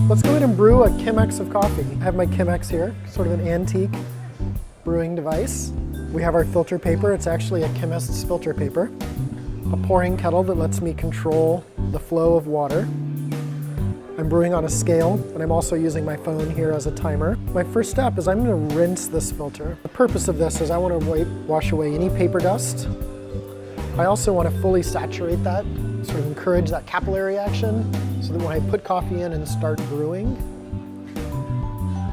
Let's go ahead and brew a Chemex of coffee. I have my Chemex here, sort of an antique brewing device. We have our filter paper. It's actually a chemist's filter paper. A pouring kettle that lets me control the flow of water. I'm brewing on a scale, and I'm also using my phone here as a timer. My first step is I'm going to rinse this filter. The purpose of this is I want to wash away any paper dust. I also want to fully saturate that, sort of encourage that capillary action, so that when I put coffee in and start brewing,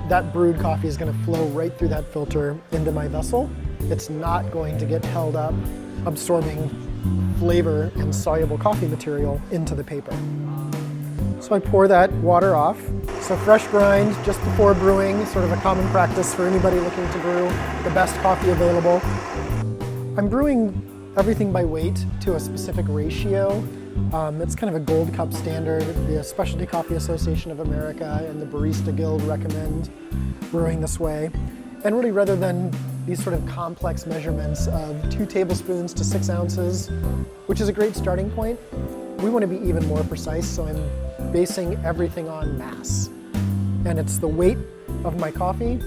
that brewed coffee is going to flow right through that filter into my vessel. It's not going to get held up, absorbing flavor and soluble coffee material into the paper. So I pour that water off. So fresh grind just before brewing, sort of a common practice for anybody looking to brew the best coffee available. I'm brewing everything by weight to a specific ratio. It's kind of a gold cup standard. The Specialty Coffee Association of America and the Barista Guild recommend brewing this way. And really, rather than these sort of complex measurements of 2 tablespoons to 6 ounces, which is a great starting point, we want to be even more precise, so I'm basing everything on mass. And it's the weight of my coffee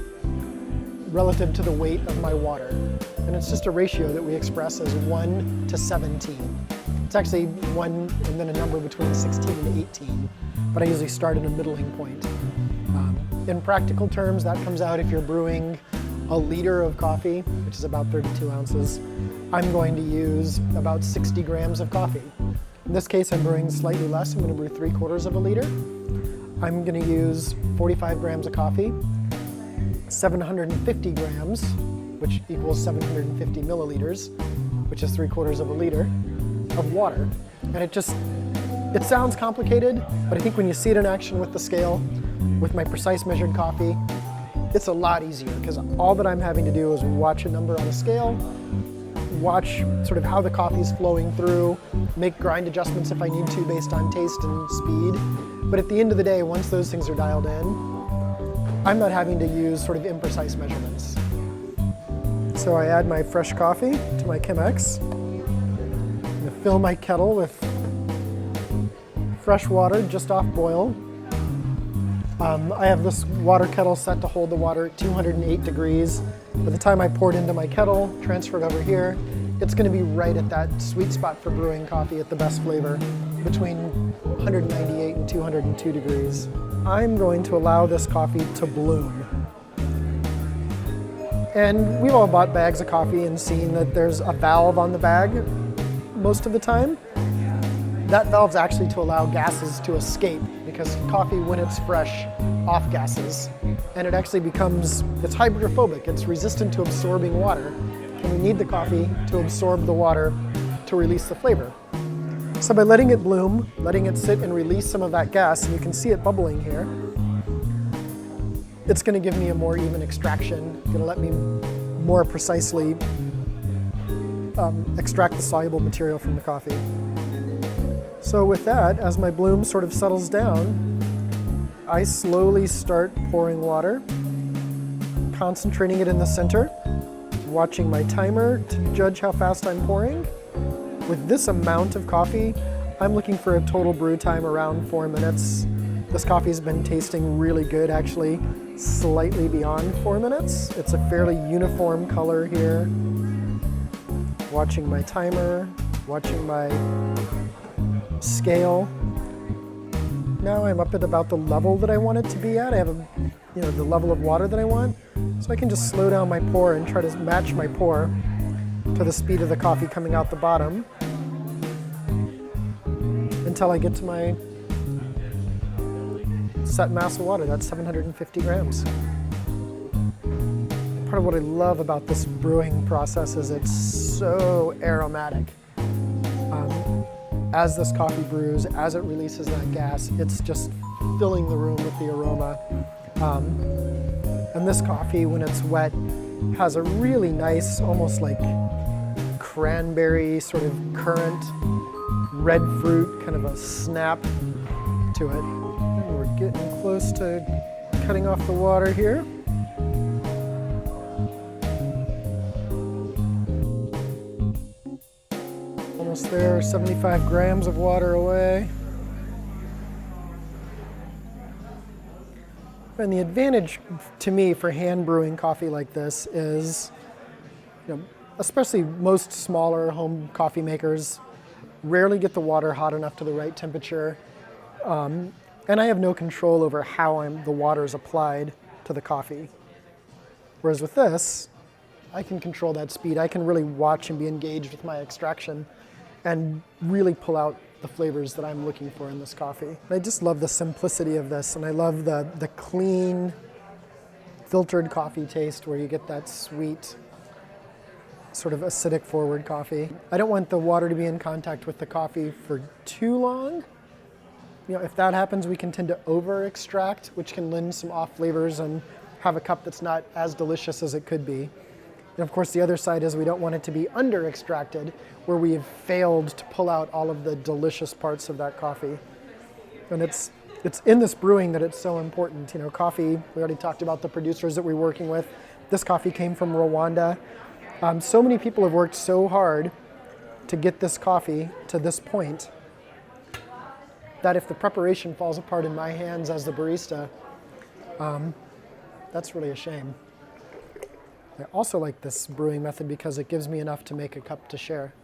relative to the weight of my water. And it's just a ratio that we express as 1 to 17. It's actually 1 and then a number between 16 and 18, but I usually start at a middling point. In practical terms, that comes out if you're brewing a liter of coffee, which is about 32 ounces. I'm going to use about 60 grams of coffee. In this case, I'm brewing slightly less. I'm going to brew 3/4 of a liter. I'm going to use 45 grams of coffee, 750 grams, which equals 750 milliliters, which is 3/4 of a liter, of water. And it sounds complicated, but I think when you see it in action with the scale, with my precise measured coffee, it's a lot easier, because all that I'm having to do is watch a number on a scale, watch sort of how the coffee is flowing through, make grind adjustments if I need to based on taste and speed. But at the end of the day, once those things are dialed in, I'm not having to use sort of imprecise measurements. So I add my fresh coffee to my Chemex. I'm going to fill my kettle with fresh water just off boil. I have this water kettle set to hold the water at 208 degrees. By the time I pour it into my kettle, transfer it over here, it's going to be right at that sweet spot for brewing coffee at the best flavor, between 198 and 202 degrees. I'm going to allow this coffee to bloom. And we've all bought bags of coffee and seen that there's a valve on the bag most of the time. That valve's actually to allow gases to escape, because coffee, when it's fresh, off gases. And it actually it's hydrophobic, it's resistant to absorbing water. And we need the coffee to absorb the water to release the flavor. So by letting it bloom, letting it sit and release some of that gas, and you can see it bubbling here, it's going to give me a more even extraction, going to let me more precisely extract the soluble material from the coffee. So with that, as my bloom sort of settles down, I slowly start pouring water, concentrating it in the center, watching my timer to judge how fast I'm pouring. With this amount of coffee, I'm looking for a total brew time around 4 minutes. This coffee's been tasting really good, actually, slightly beyond 4 minutes. It's a fairly uniform color here. Watching my timer, watching my scale. Now I'm up at about the level that I want it to be at. I have the level of water that I want. So I can just slow down my pour and try to match my pour to the speed of the coffee coming out the bottom until I get to my set mass of water. That's 750 grams. Part of what I love about this brewing process is it's so aromatic. As this coffee brews, as it releases that gas, it's just filling the room with the aroma. And this coffee, when it's wet, has a really nice, almost like cranberry, sort of currant, red fruit, kind of a snap to it. We're getting close to cutting off the water here. Almost there, 75 grams of water away. And the advantage to me for hand brewing coffee like this is, especially most smaller home coffee makers rarely get the water hot enough to the right temperature. And I have no control over how the water is applied to the coffee. Whereas with this, I can control that speed. I can really watch and be engaged with my extraction and really pull out the flavors that I'm looking for in this coffee. I just love the simplicity of this, and I love the clean, filtered coffee taste where you get that sweet, sort of acidic forward coffee. I don't want the water to be in contact with the coffee for too long. If that happens, we can tend to over extract, which can lend some off flavors and have a cup that's not as delicious as it could be. And of course, the other side is we don't want it to be under extracted, where we've failed to pull out all of the delicious parts of that coffee. And it's in this brewing that it's so important. Coffee, we already talked about the producers that we're working with. This coffee came from Rwanda. So many people have worked so hard to get this coffee to this point that if the preparation falls apart in my hands as the barista, that's really a shame. I also like this brewing method because it gives me enough to make a cup to share.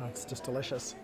Oh, it's just delicious.